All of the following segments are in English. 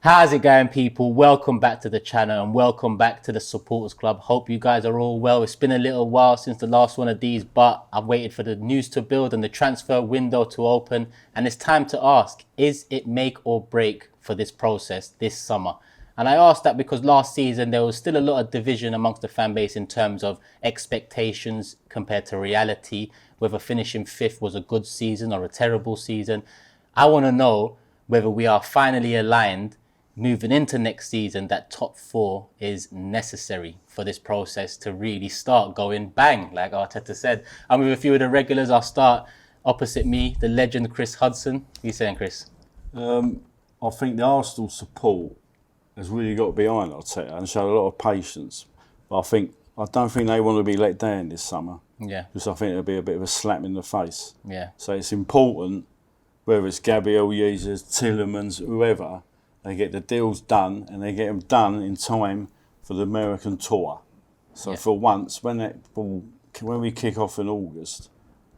How's it going, people? Welcome back to the channel and welcome back to the Supporters Club. Hope you guys are all well. It's been a little while since the last one of these, but I've waited for the news to build and the transfer window to open. And it's time to ask, is it make or break for this process this summer? And I asked that because last season there was still a lot of division amongst the fan base in terms of expectations compared to reality, whether finishing fifth was a good season or a terrible season. I want to know whether we are finally aligned moving into next season that top four is necessary for this process to really start going bang, like Arteta said. I'm with a few of the regulars. I'll start opposite me, the legend Chris Hudson. What are you saying, Chris? I think the Arsenal support has really got behind Arteta and showed a lot of patience. But I don't think they want to be let down this summer. Yeah. Because I think it'll be a bit of a slap in the face. Yeah. So it's important, whether it's Gabriel Jesus, Tillemans, whoever, they get the deals done and they get them done in time for the American tour. So for once, when we kick off in August,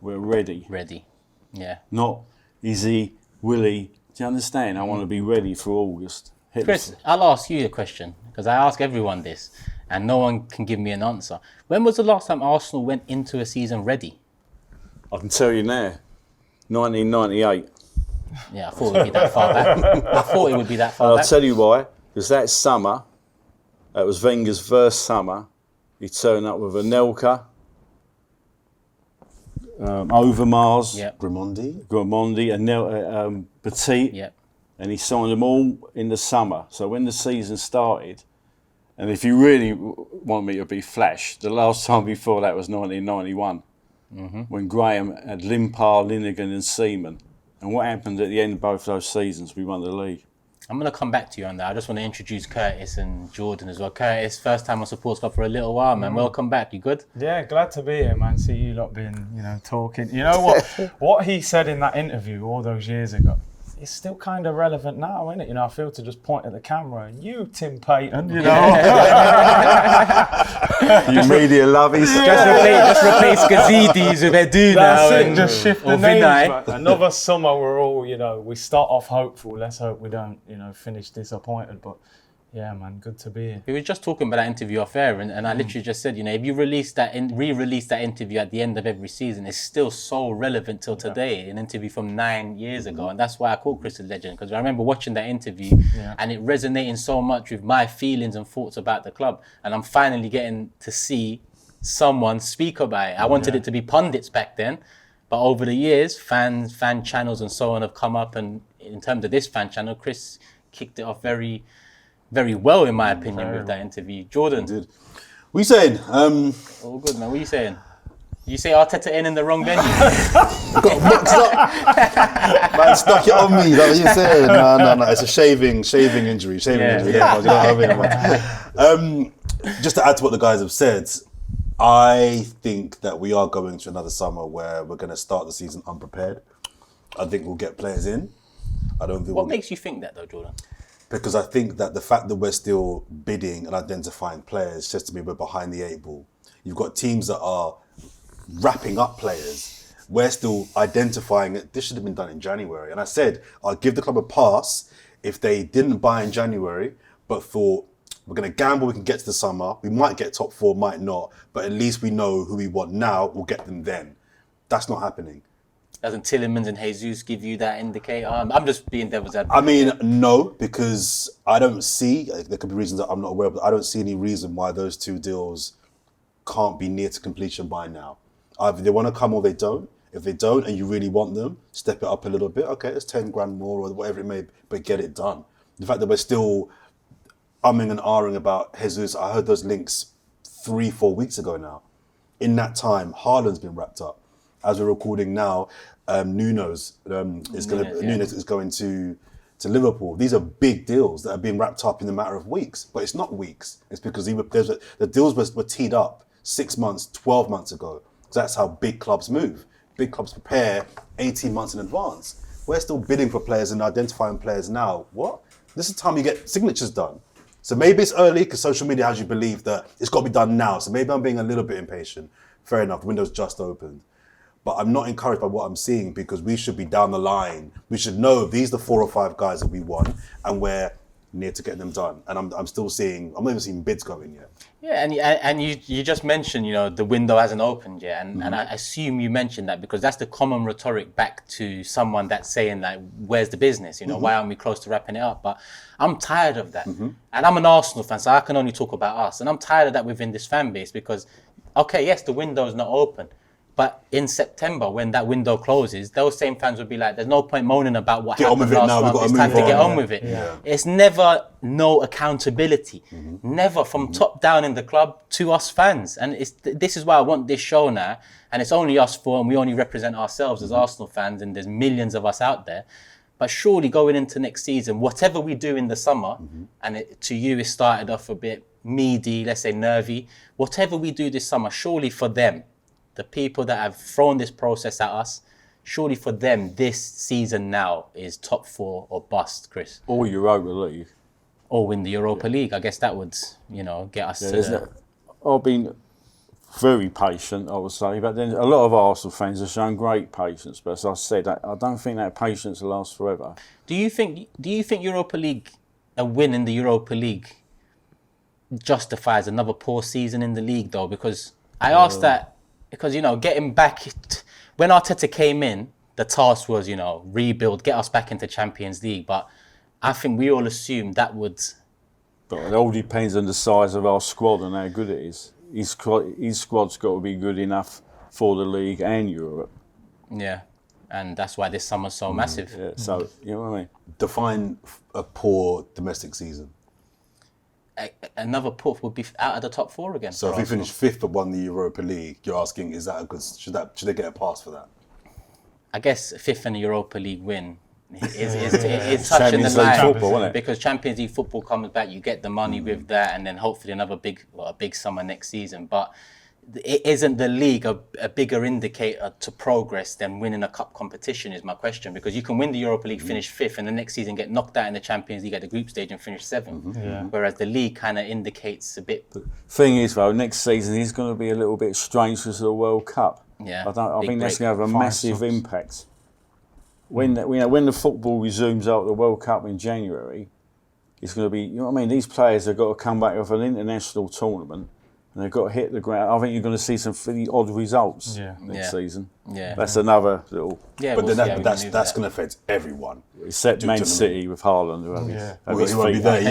we're ready. Ready, yeah. Not easy, Willie. Do you understand? I want to be ready for August. Chris, I'll ask you a question because I ask everyone this and no one can give me an answer. When was the last time Arsenal went into a season ready? I can tell you now, 1998. Yeah, I thought it would be that far back. I'll tell you why. Because that summer, that was Wenger's first summer, he turned up with Anelka, Overmars, Grimmondi, and Petit, and he signed them all in the summer. So when the season started, and if you really want me to be flash, the last time before that was 1991, when Graham had Limpar, Linegan and Seaman. And what happened at the end of both those seasons? We won the league. I'm going to come back to you on that. I just want to introduce Curtis and Jordan as well. Curtis, first time on Supporters Club for a little while, man. Welcome back. You good? Yeah, glad to be here, man. See you lot been, talking. You know what? What he said in that interview all those years ago, it's still kind of relevant now, isn't it? I feel to just point at the camera and you, Tim Payton, You media lovies. Just replace Gazidis with Edu now. That's it, just shift the names. But another summer, we're all, we start off hopeful. Let's hope we don't, finish disappointed. But yeah, man, good to be here. We were just talking about that interview off air, and I literally just said, if you re-release that interview at the end of every season, it's still so relevant till today. An interview from 9 years ago, and that's why I call Chris a legend, because I remember watching that interview and it resonating so much with my feelings and thoughts about the club, and I'm finally getting to see someone speak about it. I wanted it to be pundits back then, but over the years, fan channels and so on have come up, and in terms of this fan channel, Chris kicked it off very well, in my opinion, with that interview. Jordan. What are you saying? All good, man. What are you saying? You say Arteta in the wrong venue? Got mixed up. Man, stuck it on me. Is that what you're saying? No. It's a shaving injury. Just to add to what the guys have said, I think that we are going to another summer where we're going to start the season unprepared. I think we'll get players in. I don't think. What makes you think that, though, Jordan? Because I think that the fact that we're still bidding and identifying players says to me we're behind the eight ball. You've got teams that are wrapping up players. We're still identifying it. This should have been done in January. And I said, I'll give the club a pass if they didn't buy in January, but thought, we're going to gamble, we can get to the summer. We might get top four, might not. But at least we know who we want now, we'll get them then. That's not happening. Doesn't Tillemans and Jesus give you that indicator? I'm just being devil's advocate. I mean, no, because I don't see, there could be reasons that I'm not aware of, but I don't see any reason why those two deals can't be near to completion by now. Either they want to come or they don't. If they don't and you really want them, step it up a little bit. Okay, it's 10 grand more or whatever it may be, but get it done. The fact that we're still umming and ahhing about Jesus, I heard those links 3-4 weeks ago now. In that time, Haaland's been wrapped up. As we're recording now, Nunes is going to Liverpool. These are big deals that are being wrapped up in a matter of weeks. But it's not weeks. It's because the deals were teed up 6 months, 12 months ago. So that's how big clubs move. Big clubs prepare 18 months in advance. We're still bidding for players and identifying players now. What? This is the time you get signatures done. So maybe it's early because social media has you believe that it's got to be done now. So maybe I'm being a little bit impatient. Fair enough, the window's just opened. But I'm not encouraged by what I'm seeing because we should be down the line. We should know these are the 4 or 5 guys that we want and we're near to getting them done. And I'm still seeing, I'm not even seeing bids going yet. Yeah, and you just mentioned, the window hasn't opened yet, and I assume you mentioned that because that's the common rhetoric back to someone that's saying like, where's the business? Why aren't we close to wrapping it up? But I'm tired of that, and I'm an Arsenal fan, so I can only talk about us, and I'm tired of that within this fan base because, okay, yes, the window's not open. But in September, when that window closes, those same fans would be like, there's no point moaning about what happened last month. It's time to get on with it. Yeah. It's never no accountability. Never from top down in the club to us fans. And this is why I want this show now. And it's only us four, and we only represent ourselves as Arsenal fans, and there's millions of us out there. But surely going into next season, whatever we do in the summer, and to you it started off a bit meaty, let's say nervy, whatever we do this summer, surely for them, the people that have thrown this process at us, surely for them, this season now is top 4 or bust, Chris. Or Europa League. Or win the Europa League. I guess that would, get us to I've been very patient, I would say, but then a lot of Arsenal fans have shown great patience. But as I said, I don't think that patience will last forever. Do you think Europa League, a win in the Europa League, justifies another poor season in the league, though? Because I asked that. Because, getting back, when Arteta came in, the task was, rebuild, get us back into Champions League. But I think we all assumed that would... But it all depends on the size of our squad and how good it is. His squad's got to be good enough for the league and Europe. Yeah, and that's why this summer's so massive. Yeah, so, you know what I mean? Define a poor domestic season. Another puff would be out of the top 4 again. So if we finish 5th but won the Europa League, you're asking, is that a good? Should they get a pass for that? I guess 5th in the Europa League win is touching the line football, isn't it? Because Champions League football comes back, you get the money with that, and then hopefully another a big summer next season. But it isn't the league a bigger indicator to progress than winning a cup competition is my question, because you can win the Europa League, finish 5th, and the next season get knocked out in the Champions League at the group stage and finish 7th. Whereas the league kind of indicates a bit. The thing is, though, next season is going to be a little bit strange because of the World Cup. Yeah, I think that's going to have a massive impact. When the football resumes out the World Cup in January, it's going to be, these players have got to come back off an international tournament. And they've got to hit the ground. I think you're going to see some pretty odd results next season. Yeah, that's another little. Yeah, but then that's going to affect everyone, except Man City with Haaland. He won't be there.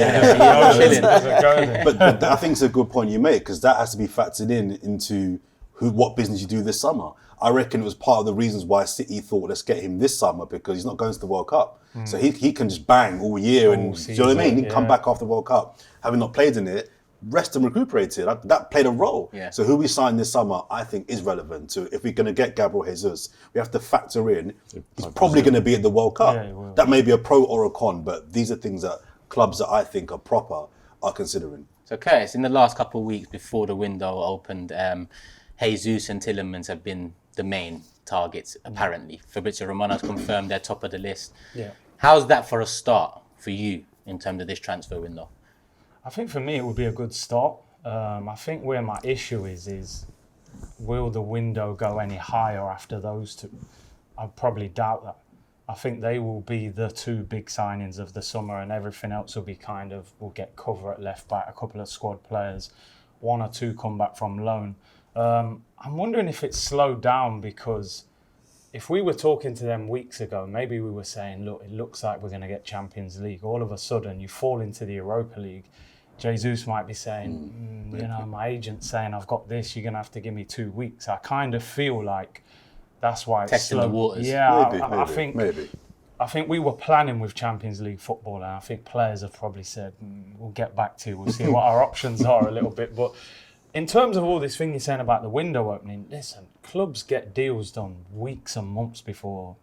But I think it's a good point you make, because that has to be factored into what business you do this summer. I reckon it was part of the reasons why City thought, let's get him this summer, because he's not going to the World Cup, so he can just bang all year, and do you know what I mean? He can come back after the World Cup, having not played in it. Rest and recuperated. That played a role. Yeah. So who we sign this summer, I think, is relevant to if we're going to get Gabriel Jesus. We have to factor in he's probably going to be at the World Cup. Yeah, that may be a pro or a con, but these are things that clubs that I think are proper are considering. So, Curtis, in the last couple of weeks before the window opened, Jesus and Tielemans have been the main targets, apparently. Fabrizio Romano's confirmed they're top of the list. Yeah. How's that for a start for you in terms of this transfer window? I think for me it would be a good start. I think where my issue is will the window go any higher after those two? I probably doubt that. I think they will be the 2 big signings of the summer, and everything else will be will get cover at left back, a couple of squad players, 1 or 2 come back from loan. I'm wondering if it's slowed down, because if we were talking to them weeks ago, maybe we were saying, look, it looks like we're going to get Champions League. All of a sudden, you fall into the Europa League. Jesus might be saying, my agent's saying I've got this, you're going to have to give me 2 weeks. I kind of feel like that's why it's testing slow. The waters. Yeah, Maybe. I think we were planning with Champions League football, and I think players have probably said, we'll get back to you, we'll see what our options are a little bit. But in terms of all this thing you're saying about the window opening, listen, clubs get deals done weeks and months before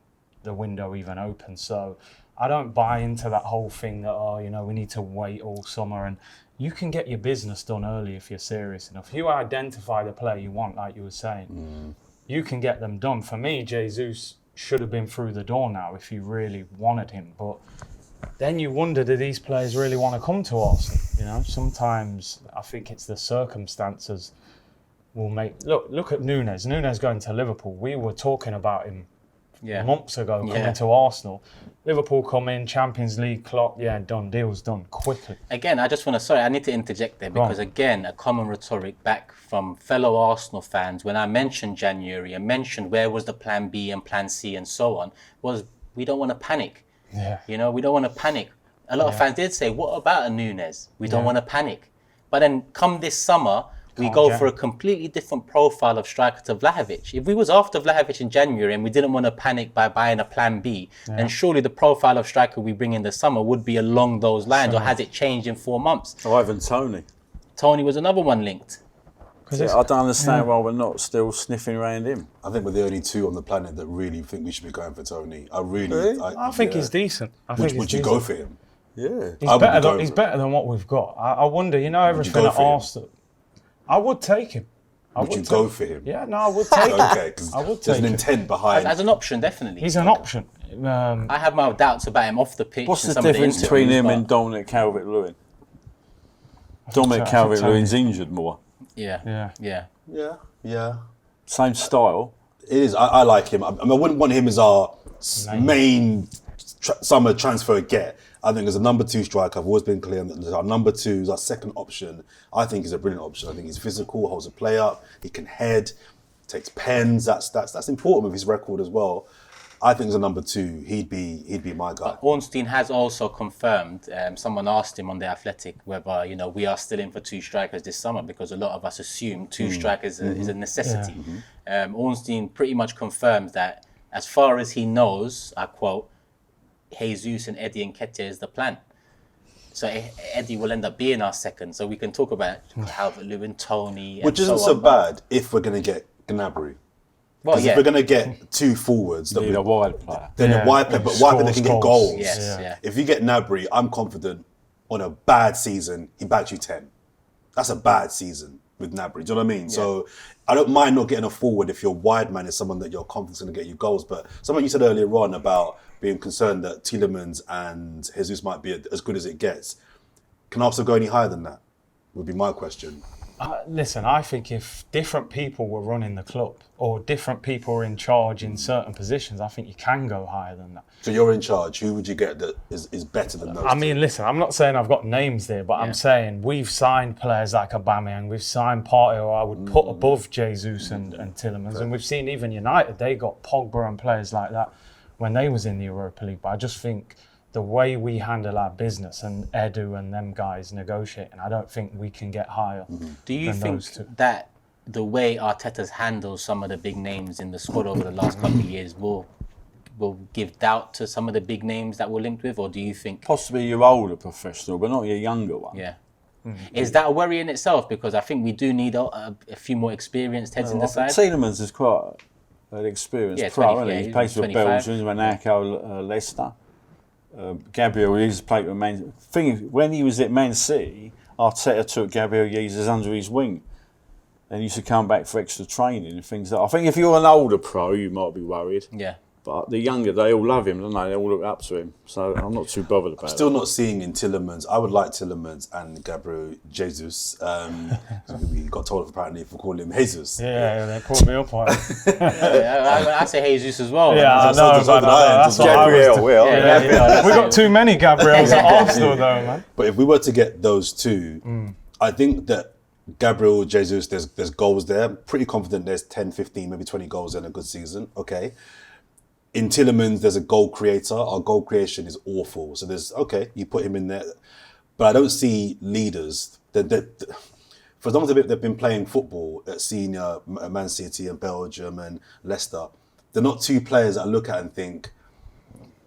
the window even opens. So I don't buy into that whole thing that, we need to wait all summer. And you can get your business done early if you're serious enough. If you identify the player you want, like you were saying, you can get them done. For me, Jesus should have been through the door now if you really wanted him. But then you wonder, do these players really want to come to Arsenal? Sometimes I think it's the circumstances will make... Look at Nunes. Nunes going to Liverpool. We were talking about him months ago coming to Arsenal. Liverpool come in, Champions League clock, done, deal's done quickly. Again, I need to interject there because again, a common rhetoric back from fellow Arsenal fans when I mentioned January and mentioned where was the plan B and plan C and so on, was we don't want to panic. Yeah. You know, we don't want to panic. A lot of fans did say, what about a Nunes? We don't want to panic. But then come this summer, we go for a completely different profile of striker to Vlahovic. If we was after Vlahovic in January and we didn't want to panic by buying a plan B, then surely the profile of striker we bring in the summer would be along those lines, or has it changed in 4 months? Or even Tony. Tony was another one linked. I don't understand why we're not still sniffing around him. I think we're the only two on the planet that really think we should be going for Tony. I think he's decent. Would you go for him? Yeah. He's better than what we've got. I wonder, everything at Arsenal. I would take him. Would you go for him? Yeah, no, I would take him. Okay, because there's an intent behind. As an option, definitely. He's an option. I have my doubts about him off the pitch. What's the difference between him and Dominic Calvert-Lewin? Dominic Calvert-Lewin's injured more. Yeah. Same style. It is. I like him. I wouldn't want him as our main summer transfer get. I think as a number 2 striker, I've always been clear that our number 2 is our second option. I think he's a brilliant option. I think he's physical, holds a play up, he can head, takes pens. That's important with his record as well. I think as a number 2, he'd be my guy. But Ornstein has also confirmed. Someone asked him on The Athletic whether we are still in for 2 strikers this summer, because a lot of us assume 2 strikers is a necessity. Ornstein pretty much confirms that as far as he knows, I quote, Jesus and Eddie Nketiah is the plan. So Eddie will end up being our second. So we can talk about Calvert-Lewin, Tony, which isn't so bad if we're going to get Gnabry. Because if we're going to get 2 forwards, need a wide player. Then a wide player, but wide player that can get goals. Yes. If you get Gnabry, I'm confident on a bad season, he bags you 10. That's a bad season with Gnabry. Do you know what I mean? Yeah. So I don't mind not getting a forward if your wide man is someone that you're confident is going to get you goals. But something you said earlier on about being concerned that Tielemans and Jesus might be as good as it gets. Can Arsenal go any higher than that? Would be my question. Listen, I think if different people were running the club or different people were in charge in certain positions, I think you can go higher than that. So you're in charge. Who would you get that is better than those? I mean, listen, I'm not saying I've got names there, but I'm saying we've signed players like Aubameyang, we've signed Partey, who I would put above Jesus and Tielemans, and we've seen even United, they got Pogba and players like that when they was in the Europa League. But I just think the way we handle our business and Edu and them guys negotiating, I don't think we can get higher. Do you think that the way Arteta's handled some of the big names in the squad over the last couple of years will give doubt to some of the big names that we're linked with, or do you think possibly your older professional, but not your younger one? Yeah. Is that a worry in itself? Because I think we do need a few more experienced heads in the side. Tielemans is quite an experienced pro, isn't he? He's played for Belgium, Monaco, Leicester. Gabriel Jesus played with Man City. When he was at Man City, Arteta took Gabriel Jesus under his wing and used to come back for extra training and things like that. I think if you're an older pro, you might be worried. Yeah. But the younger, they all love him, don't they? They all look up to him. So I'm not too bothered about it. Still not seeing in Tielemans. I would like Tielemans and Gabriel Jesus. We got told apparently for calling him Jesus. Yeah, they called me up on it. I say Jesus as well. Yeah, I know. That's Gabriel, we got too many Gabriels at Arsenal though, man. But if we were to get those 2, I think that Gabriel Jesus, there's goals there. I'm pretty confident there's 10, 15, maybe 20 goals in a good season. Okay. In Tielemans, there's a goal creator. Our goal creation is awful. So you put him in there. But I don't see leaders. For as long as they've been playing football at senior Man City and Belgium and Leicester, they're not 2 players that I look at and think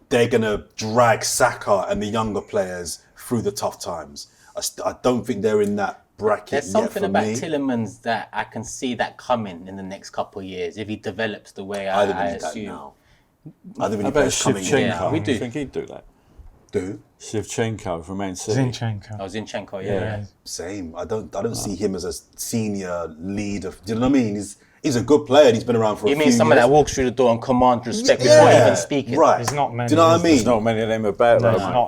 they're going to drag Saka and the younger players through the tough times. I don't think they're in that bracket. There's something about Tielemans that I can see that coming in the next couple of years if he develops the way I assume. Now. I think about Shevchenko. We do. I think he'd do that. Do? Shevchenko from Man City. Zinchenko, yeah. Same. I don't see him as a senior leader. Do you know what I mean? He's a good player and he's been around for a few years. You mean someone that walks through the door and commands respect before even speaking? Right. There's not many. Do you know what I mean? There's not many of them about.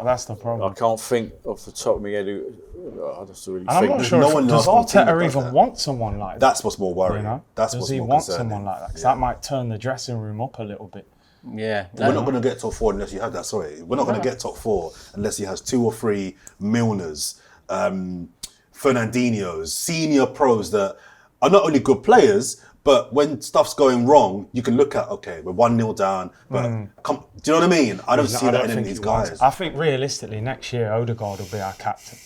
That's the problem. I can't think off the top of my head I just really think. I'm not sure does Arteta even want someone like that? That's what's more worrying. You know? That's does what's he more want concerning. someone like that? Because that might turn the dressing room up a little bit. Yeah. We're not going to get top 4 unless you have that. Sorry, we're not going to get top 4 unless he has 2 or 3 Milners, Fernandinhos, senior pros that are not only good players, but when stuff's going wrong, you can look at, okay, we're 1-0 down, but come, do you know what I mean? I don't see that in any of these guys. I think realistically, next year, Odegaard will be our captain.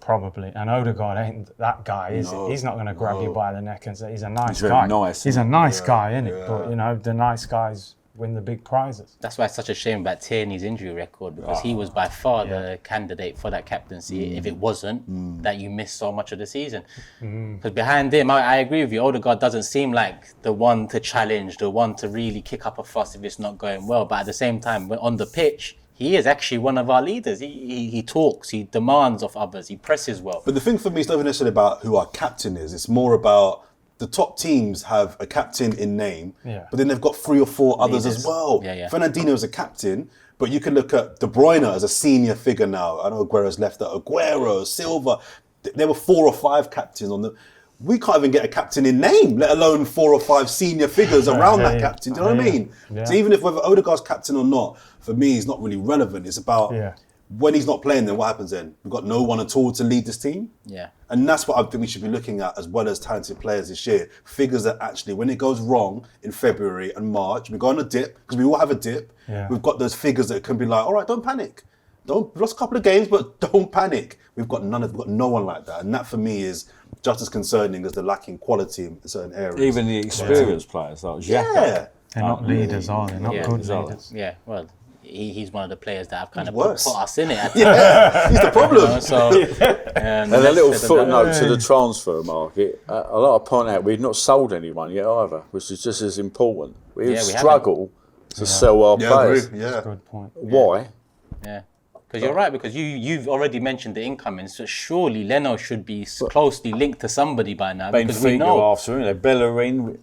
Probably. And Odegaard ain't that guy, is he? He's not going to grab you by the neck and say, he's a nice guy. He's a nice guy, isn't it? But, you know, the nice guys win the big prizes. That's why it's such a shame about Tierney's injury record, because he was by far the candidate for that captaincy. If it wasn't, that you missed so much of the season. Because behind him, I agree with you, Odegaard doesn't seem like the one to challenge, the one to really kick up a fuss if it's not going well. But at the same time, on the pitch, he is actually one of our leaders. He talks, he demands of others, he presses well. But the thing for me is not even necessarily about who our captain is. It's more about the top teams have a captain in name, but then they've got 3 or 4 others as well. Fernandinho is a captain, but you can look at De Bruyne as a senior figure now. I know Aguero's left out. Aguero, Silva, there were 4 or 5 captains on the... We can't even get a captain in name, let alone 4 or 5 senior figures around that captain. Do you know what I mean? So even if whether Odegaard's captain or not, for me, it's not really relevant. It's about when he's not playing, then what happens then? We've got no one at all to lead this team. And that's what I think we should be looking at, as well as talented players this year. Figures that actually, when it goes wrong in February and March, we go on a dip, because we all have a dip. We've got those figures that can be like, all right, don't panic. We've lost a couple of games, but don't panic. We've got no one like that. And that for me is just as concerning as the lacking quality in certain areas. Even the experienced players like Xhaka. They're not leaders, are they? Not good leaders. Yeah, well, he's one of the players that have kind of put us in it. He's the problem. And a little footnote to the transfer market. I like to point out we've not sold anyone yet either, which is just as important. We struggle to sell our players. That's a good point. Why? Yeah. Because you're right, because you've already mentioned the incoming, so surely Leno should be closely linked to somebody by now. Because we know after him, Bellerin,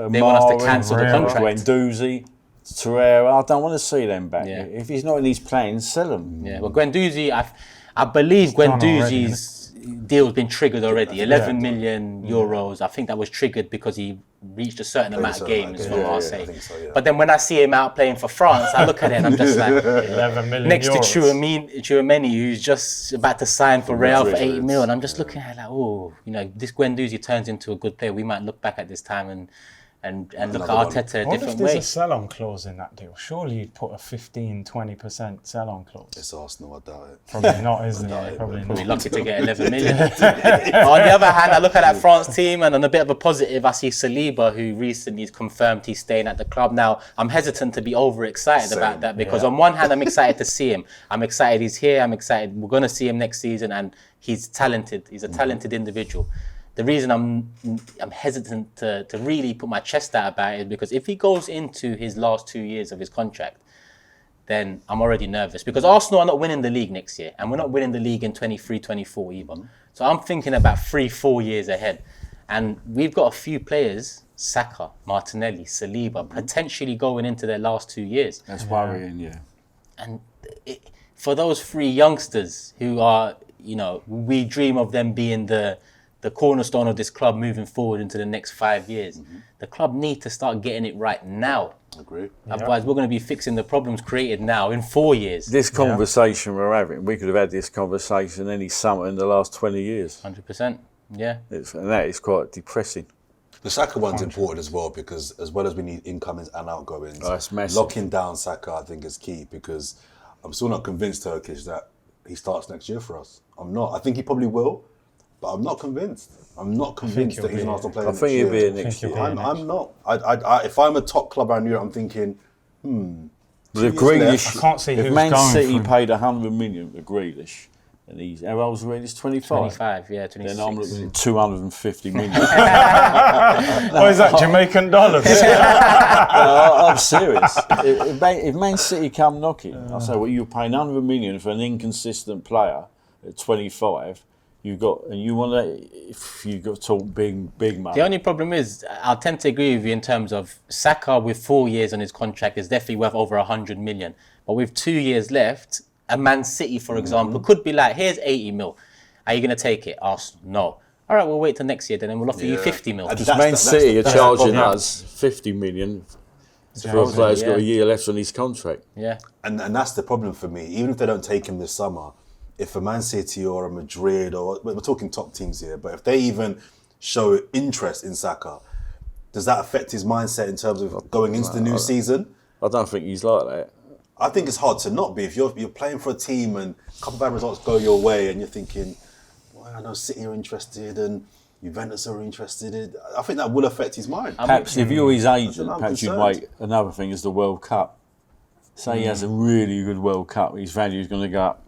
they want us to cancel the contract. Guendouzi, Torreira. I don't want to see them back. If he's not in these plans, sell him. Yeah, well, Guendouzi, I believe Guendouzi's deal's been triggered already. 11 million euros. I think that was triggered because he reached a certain amount of games from Marseille. But then when I see him out playing for France, I look at it and I'm just like, 11 million next euros. to Tchouameni, who's just about to sign for Real for 80 mil, and I'm just looking at it like, oh, you know, this Guendouzi turns into a good player. We might look back at this time and look at Arteta a different way. There's a sell-on clause in that deal. Surely you'd put a 15-20% sell-on clause. It's Arsenal, I doubt it. Probably not, isn't it? Probably not. Lucky to get 11 million. But on the other hand, I look at that France team, and on a bit of a positive, I see Saliba, who recently confirmed he's staying at the club. Now, I'm hesitant to be overexcited about that, because on one hand, I'm excited to see him. I'm excited he's here. I'm excited we're going to see him next season, and he's talented. He's a talented individual. The reason I'm hesitant to really put my chest out about it is because if he goes into his last 2 years of his contract, then I'm already nervous, because Arsenal are not winning the league next year, and we're not winning the league in 23-24 either. So I'm thinking about 3-4 years ahead, and we've got a few players, Saka, Martinelli, Saliba, potentially going into their last 2 years. That's worrying, And for those 3 youngsters who are, you know, we dream of them being the cornerstone of this club moving forward into the next 5 years. The club need to start getting it right now. Agree. Otherwise, we're going to be fixing the problems created now in 4 years. This conversation we're having, we could have had this conversation any summer in the last 20 years. 100%, yeah. And that is quite depressing. The Saka one's important as well, because as well as we need incomings and outgoings, locking down Saka I think is key, because I'm still not convinced, Turkish, that he starts next year for us. I'm not. I think he probably will, but I'm not convinced. I'm not convinced that he's an Arsenal player next year. I think he'll be here next year. I'm not. If I'm a top club around Europe, I'm thinking, With Grealish, I can't see who's if Man going City for paid 100 million to Grealish, and he's how old's he? He's 25. 25, yeah, 26. Then I'm looking at 250 million. What is that, Jamaican dollars? No, I'm serious. If Man City come knocking, I say, well, you're paying 100 million for an inconsistent player at 25. You want to, if you got to talk big money. The only problem is, I'll tend to agree with you in terms of Saka with 4 years on his contract is definitely worth over 100 million. But with 2 years left, a Man City, for example, could be like, here's 80 mil. Are you going to take it? Arsenal, no. All right, we'll wait till next year then, and we'll offer you 50 mil. Because Man City are charging us 50 million Feels like he's got a year left on his contract. Yeah. And that's the problem for me. Even if they don't take him this summer, if a Man City or a Madrid, or we're talking top teams here, but if they even show interest in Saka, does that affect his mindset in terms of going into the new season? I don't think he's like that. I think it's hard to not be. If you're playing for a team and a couple of bad results go your way and you're thinking, well, I know City are interested and Juventus are interested. I think that will affect his mind. Perhaps if you're his agent, I'm perhaps you'd concerned. wait. Another thing is the World Cup. Say he has a really good World Cup, his value is going to go up.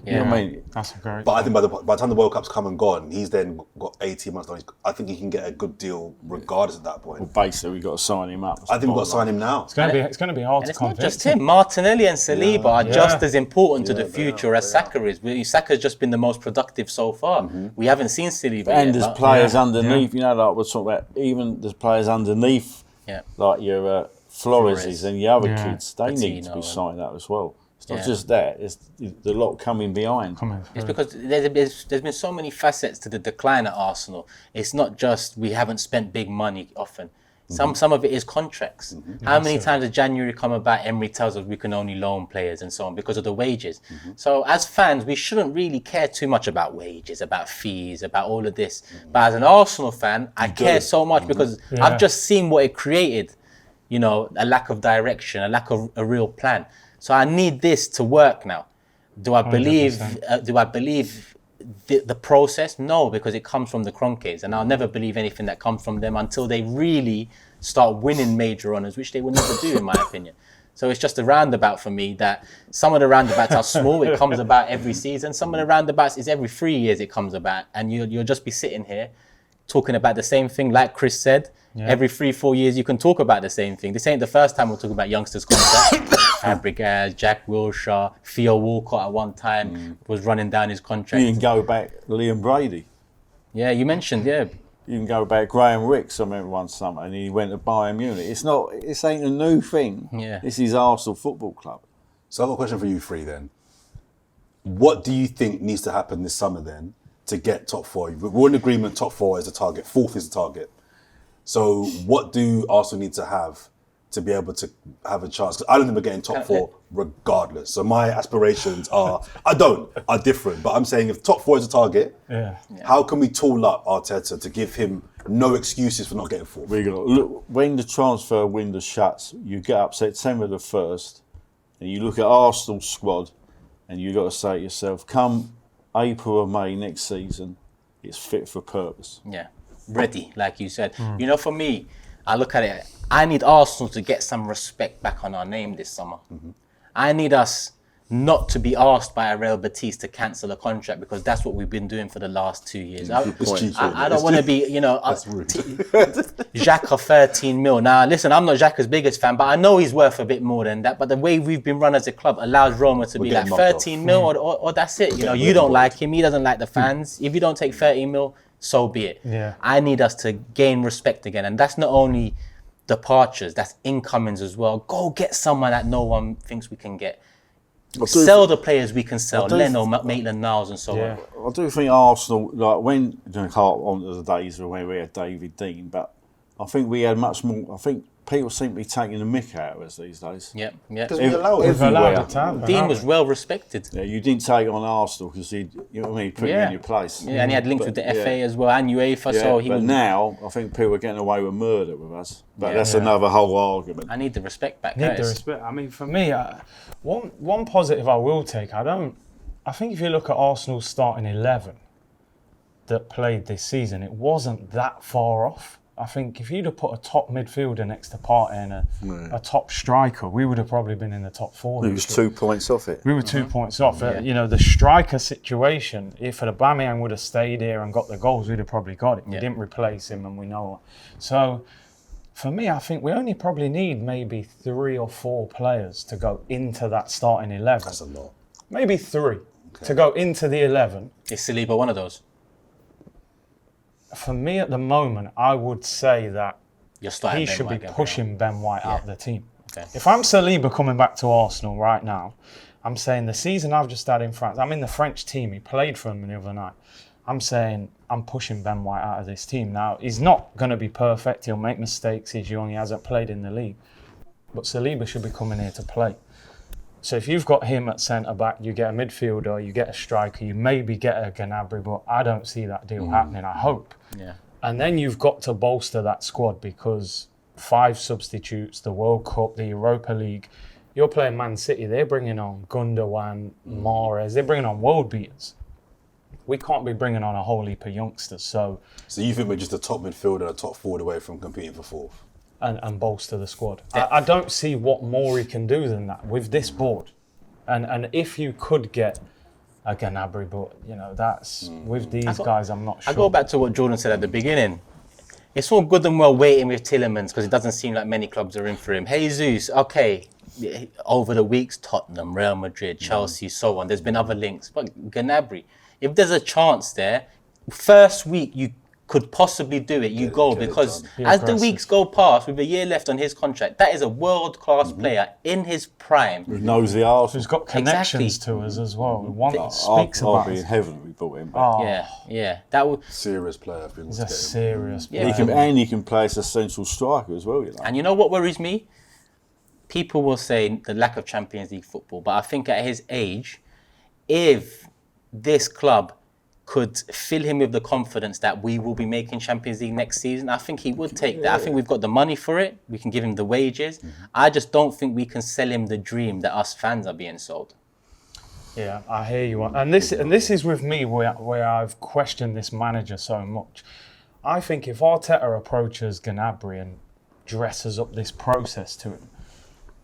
You know what I mean? That's a great. But I think by the time the World Cup's come and gone, he's then got 18 months. I think he can get a good deal regardless at that point. Well, basically, we've got to sign him up. I think we've got to sign him now. It's going to be hard And to it's not convince just him. Martinelli and Saliba are just as important to the future as Saka is. Saka's just been the most productive so far. We haven't seen Saliba yet. And there's players underneath, you know, like we're talking about, even there's players underneath, like your Floreses and your other kids, they need to be signed up as well. It's not just that, it's the lot coming behind. It's because there's been so many facets to the decline at Arsenal. It's not just we haven't spent big money often. Some of it is contracts. How many times has January come about, Emery tells us we can only loan players and so on because of the wages. So as fans, we shouldn't really care too much about wages, about fees, about all of this. But as an Arsenal fan, I care so much because I've just seen what it created. You know, a lack of direction, a lack of a real plan. So I need this to work now. Do I believe? The process? No, because it comes from the Cronkies, and I'll never believe anything that comes from them until they really start winning major honours, which they will never do, in my opinion. So it's just a roundabout for me. That some of the roundabouts are small. It comes about every season. Some of the roundabouts is every 3 years it comes about, and you'll just be sitting here talking about the same thing, like Chris said. Every 3-4 years you can talk about the same thing. This ain't the first time we'll talk about youngsters' contracts. Fabregas, Jack Wilshere, Theo Walcott at one time was running down his contract. You can go back Liam Brady. Yeah, you mentioned, You can go back Graham Ricks, I remember one summer, and he went to Bayern Munich. This ain't a new thing. Yeah. This is Arsenal Football Club. So I've got a question for you three then. What do you think needs to happen this summer then to get top four? We're in agreement top four is the target, fourth is the target. So what do Arsenal need to have to be able to have a chance? 'Cause I don't think we're getting top four regardless. So my aspirations are different. But I'm saying if top four is the target, how can we tool up Arteta to give him no excuses for not getting fourth? We got look when the transfer window shuts. You get up September the 1st, and you look at Arsenal's squad, and you got to say to yourself, come April or May next season, it's fit for purpose. Yeah, ready, like you said. You know, for me, I look at it, I need Arsenal to get some respect back on our name this summer. I need us not to be asked by a Real Betis to cancel a contract because that's what we've been doing for the last 2 years. I don't want to be, you know, Xhaka 13 mil. Now, listen, I'm not Xhaka's biggest fan, but I know he's worth a bit more than that. But the way we've been run as a club allows Roma to be like 13 mil or that's it. You know, you don't like him, he doesn't like the fans. If you don't take 13 mil, so be it. I need us to gain respect again. And that's not only departures, that's incomings as well. Go get someone that no one thinks we can get. Sell the players we can sell, Leno, Maitland-Niles and so on. I do think Arsenal, like when, I can't on to the days where we had David Dean, but I think we had much more, I think people seem to be taking the mick out of us these days. Because we allow it. Dean was well respected. Yeah, you didn't take on Arsenal because he, you know what I mean, put you in your place. Yeah, and he had links with the FA as well and UEFA. So he but now I think people are getting away with murder with us. But that's another whole argument. I need the respect back. Need the respect. I mean, for me, one positive I will take. I think if you look at Arsenal's starting 11 that played this season, it wasn't that far off. I think if you'd have put a top midfielder next to Partey and a top striker, we would have probably been in the top four. He was 2 points off it. We were 2 points off. You know, the striker situation, if Aubameyang would have stayed here and got the goals, we'd have probably got it. We didn't replace him and we know it. So, for me, I think we only probably need maybe 3 or 4 players to go into that starting 11. That's a lot. Maybe 3 to go into the 11. Is Saliba one of those? For me at the moment, I would say that he should be pushing Ben White out of the team. If I'm Saliba coming back to Arsenal right now, I'm saying the season I've just had in France, I'm in the French team, he played for them the other night. I'm saying I'm pushing Ben White out of this team. Now, he's not going to be perfect, he'll make mistakes, he's young, he hasn't played in the league. but Saliba should be coming here to play. So if you've got him at centre-back, you get a midfielder, you get a striker, you maybe get a Gnabry, but I don't see that deal happening, I hope. Yeah. And then you've got to bolster that squad because 5 substitutes, the World Cup, the Europa League. You're playing Man City, they're bringing on Gundogan, Mahrez, they're bringing on world beaters. We can't be bringing on a whole heap of youngsters, so you think we're just a top midfielder and a top forward away from competing for 4th? And bolster the squad. I don't see what more he can do than that with this board. And if you could get a Gnabry, but that's with these guys, I'm not sure. I go back to what Jordan said at the beginning. It's all good and well waiting with Tielemans because it doesn't seem like many clubs are in for him. Jesus, okay, over the weeks, Tottenham, Real Madrid, Chelsea, so on. There's been other links, but Gnabry, if there's a chance there, first week you could possibly do it, you go, because as the weeks go past, with a year left on his contract, that is a world-class player in his prime. Who knows the Arsenal. Who's got connections to us as well. One that speaks I'll about be in us. heaven if we brought him back. Oh, Yeah. That would. Serious player. he's a serious Yeah. player. He can play as a central striker as well, And you know what worries me? People will say the lack of Champions League football, but I think at his age, if this club could fill him with the confidence that we will be making Champions League next season, I think he would take that. I think we've got the money for it. We can give him the wages. I just don't think we can sell him the dream that us fans are being sold. Yeah, I hear you. And this is with me where I've questioned this manager so much. I think if Arteta approaches Gnabry and dresses up this process to him,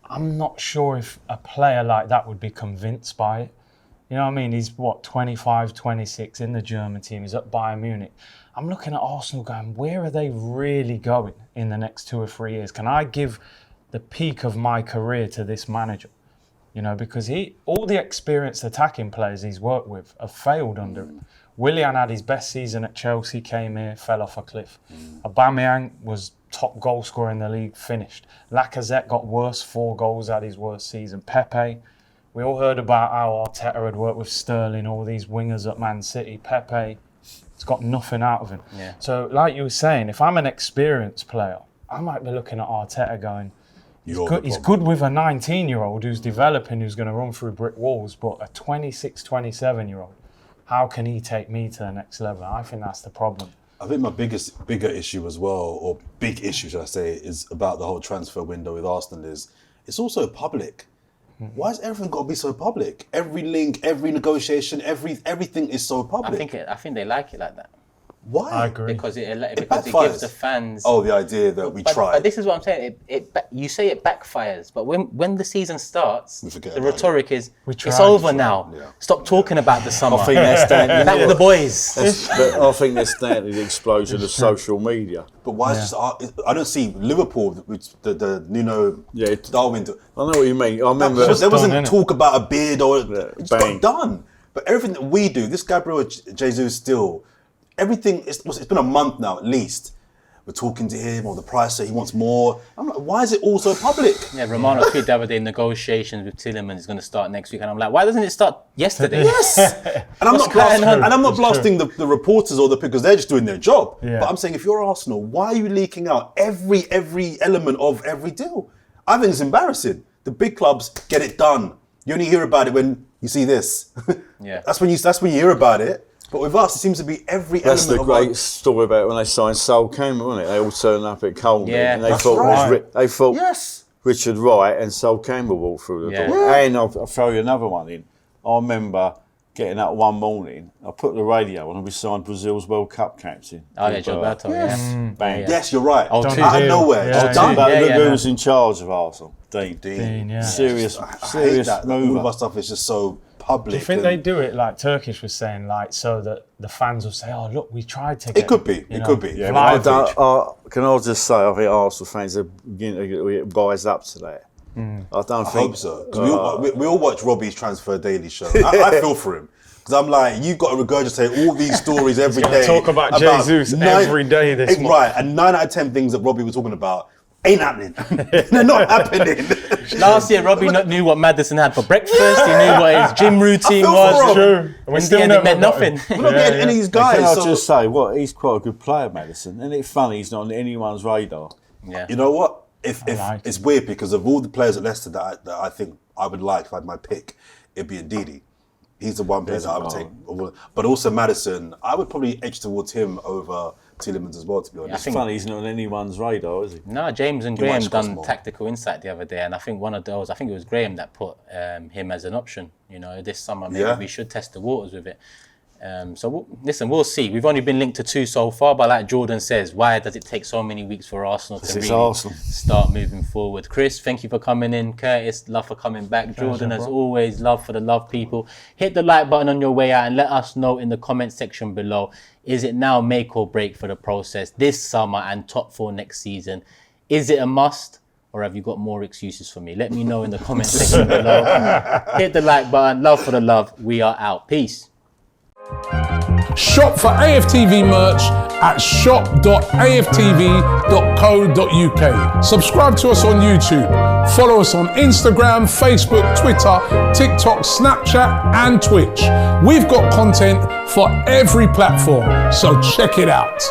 I'm not sure if a player like that would be convinced by it. You know what I mean? He's 25, 26 in the German team. He's at Bayern Munich. I'm looking at Arsenal going, where are they really going in the next 2 or 3 years? Can I give the peak of my career to this manager? Because all the experienced attacking players he's worked with have failed under him. Willian had his best season at Chelsea, came here, fell off a cliff. Aubameyang was top goal scorer in the league, finished. Lacazette got worse, 4 goals, had his worst season. Pepe, we all heard about how Arteta had worked with Sterling, all these wingers at Man City. Pepe, it's got nothing out of him. Yeah. So like you were saying, if I'm an experienced player, I might be looking at Arteta going, he's good with a 19-year-old who's developing, who's going to run through brick walls, but a 26, 27-year-old, how can he take me to the next level? I think that's the problem. I think my bigger issue as well, or big issue, should I say, is about the whole transfer window with Arsenal is it's also public. Why has everything got to be so public? Every link, every negotiation, everything is so public. I think they like it like that. Why? I agree. Because it gives backfires. the fans. Oh, the idea that we tried. But this is what I'm saying. You say it backfires, but when the season starts, We forget the about rhetoric is tried. it's over now. Yeah. Stop talking about the summer. I think that's down Back with the boys. I think that's down to the explosion of social media. But why is just? I don't see Liverpool, which the Nuno Darwin. I know what you mean. I remember There wasn't done, talk about a bid or it just bang. got done. But everything that we do, this Gabriel Jesus still, everything. It's been a month now at least. We're talking to him or the price that he wants more. I'm like, why is it all so public? Yeah, Romano tweeted the other day, negotiations with Tielemans is going to start next week, and I'm like, why doesn't it start yesterday? Yes, and I'm not blasting the reporters or because they're just doing their job. Yeah. But I'm saying, if you're Arsenal, why are you leaking out every element of every deal? I think it's embarrassing. The big clubs get it done. You only hear about it when you see this. Yeah, that's when you hear about it. But with us, it seems to be every That's element the of great story about when they signed Sol Campbell, wasn't it? They all turned up at Coleman and they that's thought right. they thought Yes. Richard Wright and Sol Campbell walked through the door. Yeah. And I'll throw you another one in. I remember getting up one morning, I put the radio on and we signed Brazil's World Cup captain. Oh yeah, Gilberto. Yes. Yeah. Bang. Yes, you're right. Oh, Out two of deal. nowhere. Yeah, It's done. But look yeah. who's in charge of Arsenal? Dean. yeah. Serious I hate serious that. mover. All of our stuff is just so public. Do you think and- they do it like Turkish was saying, like so that the fans will say, "Oh, look, we tried to." It could be. It could be. Yeah, Vlahovic. but can I just say, I think Arsenal fans are beginning to get rise up to that. I don't I think hope so. 'Cause we all watch Robbie's Transfer Daily Show. I feel for him. Because I'm like, you've got to regurgitate all these stories every day. Talk about Jesus every day this month. Right, and 9 out of 10 things that Robbie was talking about ain't happening. They're not happening. Last year, Robbie knew what Maddison had for breakfast. He knew what his gym routine feel was. for Rob. True. In the end, it meant nothing. We're not getting any of these guys. Can I so- just say, he's quite a good player, Maddison. Isn't it funny he's not on anyone's radar? Yeah. You know what? It's weird because of all the players at Leicester that I think I would like, if I had my pick, it'd be Ndidi. He's the one player that I would take. But also Maddison, I would probably edge towards him over Tielemans as well, to be honest. It's funny, he's not on anyone's radar, is he? No, James and Graham done Tactical Insight the other day, and I think one of those, I think it was Graham that put him as an option. You know, this summer maybe we should test the waters with it. So listen, we'll see. We've only been linked to 2 so far, but like Jordan says, why does it take so many weeks for Arsenal to really start moving forward? Chris, thank you for coming in. Curtis, love for coming back. Jordan, as always, love for the love people. Hit the like button on your way out and let us know in the comment section below. Is it now make or break for the process this summer and top 4 next season? Is it a must? Or have you got more excuses for me? Let me know in the comment section below. Hit the like button. Love for the love. We are out. Peace. Shop for AFTV merch at shop.aftv.co.uk. Subscribe to us on YouTube. Follow us on Instagram, Facebook, Twitter, TikTok, Snapchat, and Twitch. We've got content for every platform, so check it out.